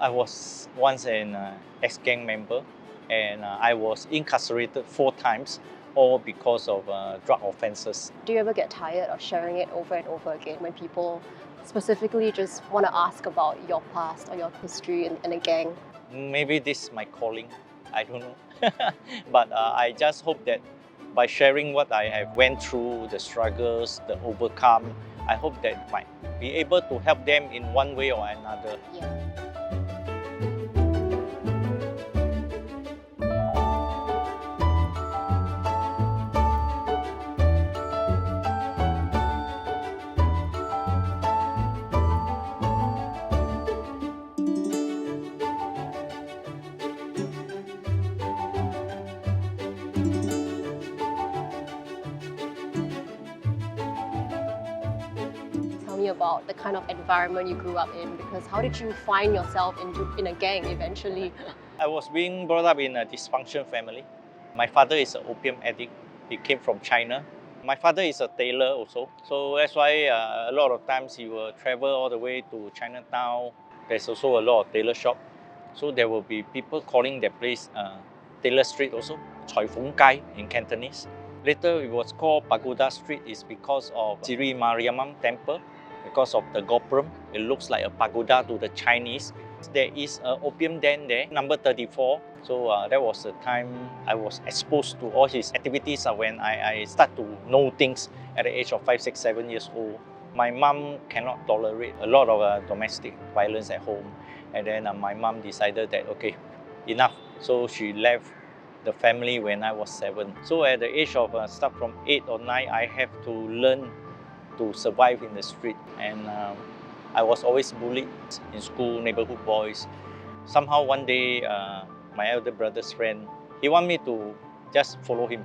I was once an ex-gang member, and I was incarcerated 4 times, all because of drug offences. Do you ever get tired of sharing it over and over again when people specifically just want to ask about your past or your history in a gang? Maybe this is my calling, I don't know. But I just hope that by sharing what I have went through, the struggles, the overcome, I hope that might be able to help them in one way or another. Yeah. Tell me about the kind of environment you grew up in, because how did you find yourself in a gang eventually? I was being brought up in a dysfunctional family. My father is an opium addict. He came from China. My father is a tailor also. So that's why a lot of times he will travel all the way to Chinatown. There's also a lot of tailor shop. So there will be people calling that place Tailor Street also, Choi Fung Gai in Cantonese. Later it was called Pagoda Street is because of Siri Mariamman Temple. Because of the Gopram, it looks like a pagoda to the Chinese. There is an opium den there, number 34. So that was the time I was exposed to all his activities when I start to know things at the age of 5, 6, 7 years old. My mom cannot tolerate a lot of domestic violence at home. And then my mom decided that, okay, enough. So she left the family when I was 7. So at the age of start from 8 or 9, I have to learn to survive in the street, and I was always bullied in school, neighborhood boys. Somehow one day, my elder brother's friend, he want me to just follow him.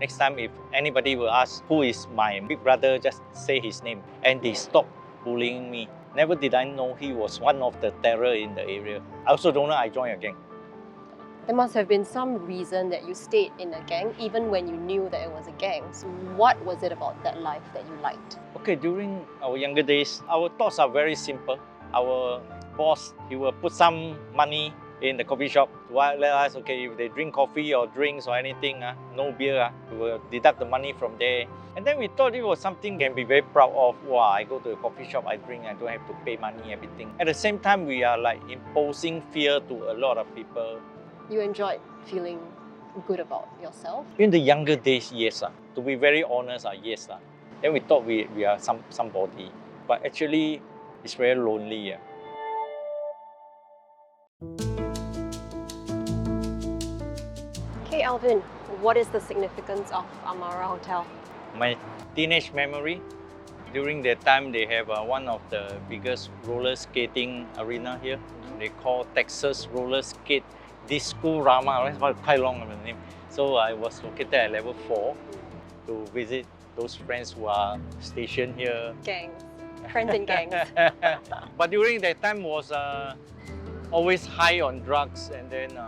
Next time if anybody will ask who is my big brother, just say his name. And they stopped bullying me. Never did I know he was one of the terror in the area. I also don't know I joined a gang. There must have been some reason that you stayed in a gang even when you knew that it was a gang. So what was it about that life that you liked? Okay, during our younger days, our thoughts are very simple. Our boss, he will put some money in the coffee shop to let us, okay, if they drink coffee or drinks or anything, no beer, we will deduct the money from there. And then we thought it was something can be very proud of. Wow, I go to a coffee shop, I drink, I don't have to pay money, everything. At the same time, we are like imposing fear to a lot of people. You enjoyed feeling good about yourself? In the younger days, yes. To be very honest, yes. Then we thought we are somebody. But actually, it's very lonely. Okay, Alvin, what is the significance of Amara Hotel? My teenage memory, during that time, they have one of the biggest roller skating arena here. They call Texas Roller Skate Disco Rama. That's quite long of a name. So I was located at level 4 to visit those friends who are stationed here. Gangs. Friends in gangs. But during that time was always high on drugs, and then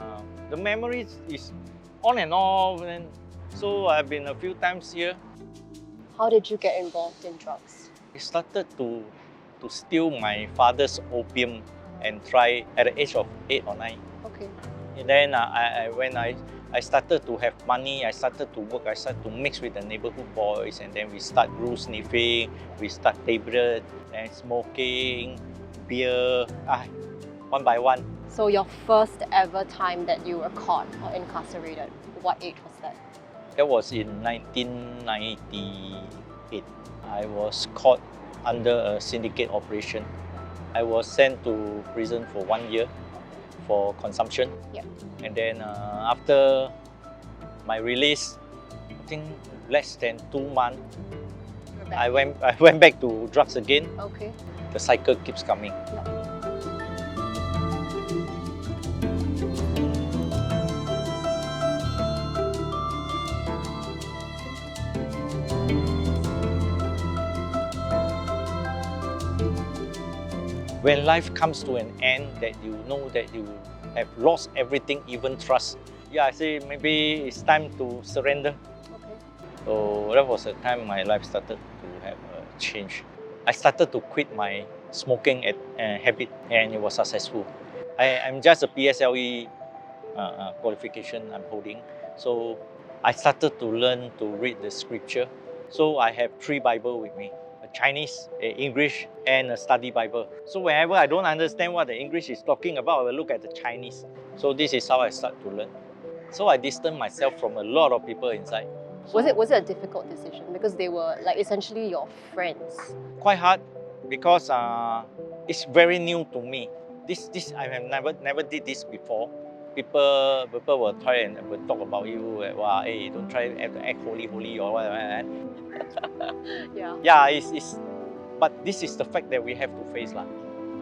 the memories is on and off. And so I've been a few times here. How did you get involved in drugs? I started to steal my father's opium and try at the age of 8 or 9. Okay. And then when I started to have money, I started to work, I started to mix with the neighborhood boys, and then we start rule sniffing, we start tablet and smoking, beer, one by one. So your first ever time that you were caught or incarcerated, what age was that? That was in 1998. I was caught under a syndicate operation. I was sent to prison for 1 year for consumption. Yep. And then after my release, I think less than 2 months, I went back to drugs again. Okay. The cycle keeps coming. Yep. When life comes to an end, that you know that you have lost everything, even trust. Yeah, I say maybe it's time to surrender. Okay. So that was the time my life started to have a change. I started to quit my smoking habit, and it was successful. I'm just a PSLE qualification I'm holding. So I started to learn to read the scripture. So I have 3 Bible with me, a Chinese, a English, and a study Bible. So whenever I don't understand what the English is talking about, I will look at the Chinese. So this is how I start to learn. So I distance myself from a lot of people inside. Was it a difficult decision because they were like essentially your friends? Quite hard because it's very new to me. This I have never did this before. People will try and will talk about you. Wow, hey, don't try to act holy or whatever. Yeah. Yeah, but this is the fact that we have to face lah.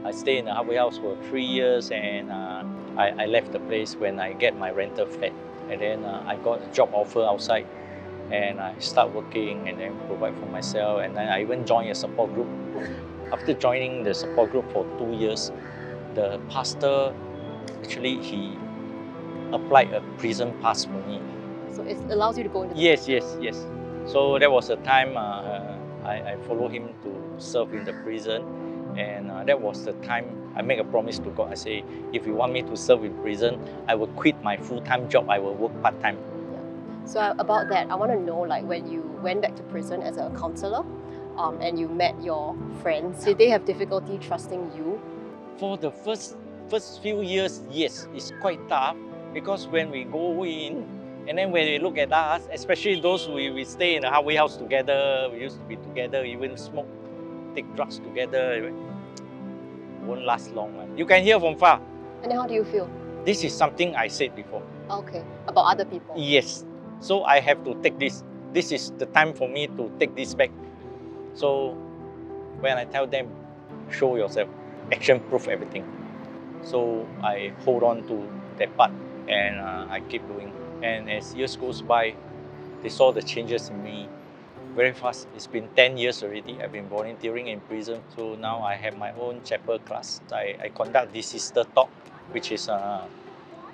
I stay in the halfway house for 3 years, and I left the place when I get my rental flat, and then I got a job offer outside, and I start working and then provide for myself, and then I even joined a support group. After joining the support group for 2 years, the pastor actually he applied a prison pass for me. So it allows you to go into the Yes. So that was the time I followed him to serve in the prison, and that was the time I make a promise to God. I say, if you want me to serve in prison, I will quit my full-time job. I will work part-time. So about that, I want to know, like, when you went back to prison as a counsellor, and you met your friends, did they have difficulty trusting you? For the first few years, yes, it's quite tough because when we go in, and then when they look at us, especially those we stay in the halfway house together, we used to be together, even smoke, take drugs together, it won't last long. You can hear from far. And then how do you feel? This is something I said before. Okay, about other people. Yes. So I have to take this. This is the time for me to take this back. So when I tell them, show yourself, action proof everything. So I hold on to that part, and I keep doing. And as years goes by, they saw the changes in me very fast. It's been 10 years already. I've been volunteering in prison. So now I have my own chapel class. I conduct this sister talk, which is a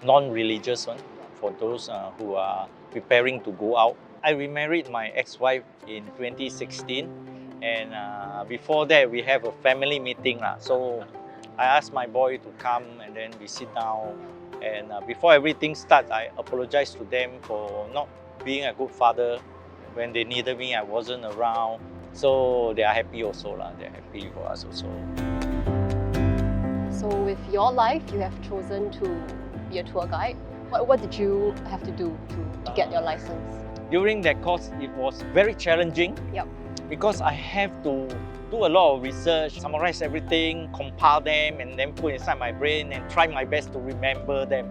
non-religious one for those who are preparing to go out. I remarried my ex-wife in 2016, and before that we have a family meeting. So I asked my boy to come, and then we sit down, and before everything starts, I apologize to them for not being a good father. When they needed me, I wasn't around. So they are happy also. They're happy for us also. So with your life, you have chosen to be a tour guide. What did you have to do to get your license? During that course, it was very challenging. Yep. Because I have to do a lot of research, summarize everything, compile them, and then put inside my brain and try my best to remember them.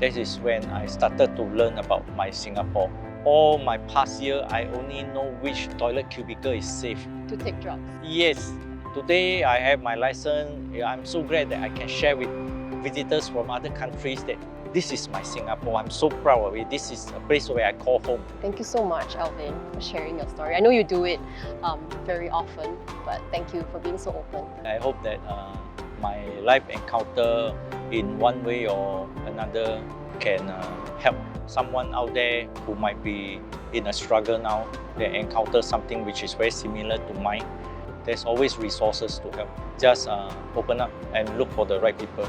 This is when I started to learn about my Singapore. All my past year, I only know which toilet cubicle is safe. To take drugs? Yes. Today, I have my license. I'm so glad that I can share with visitors from other countries that this is my Singapore. I'm so proud of it. This is a place where I call home. Thank you so much, Alvin, for sharing your story. I know you do it very often, but thank you for being so open. I hope that my life encounter in one way or another can help someone out there who might be in a struggle now. They encounter something which is very similar to mine. There's always resources to help. Just open up and look for the right people.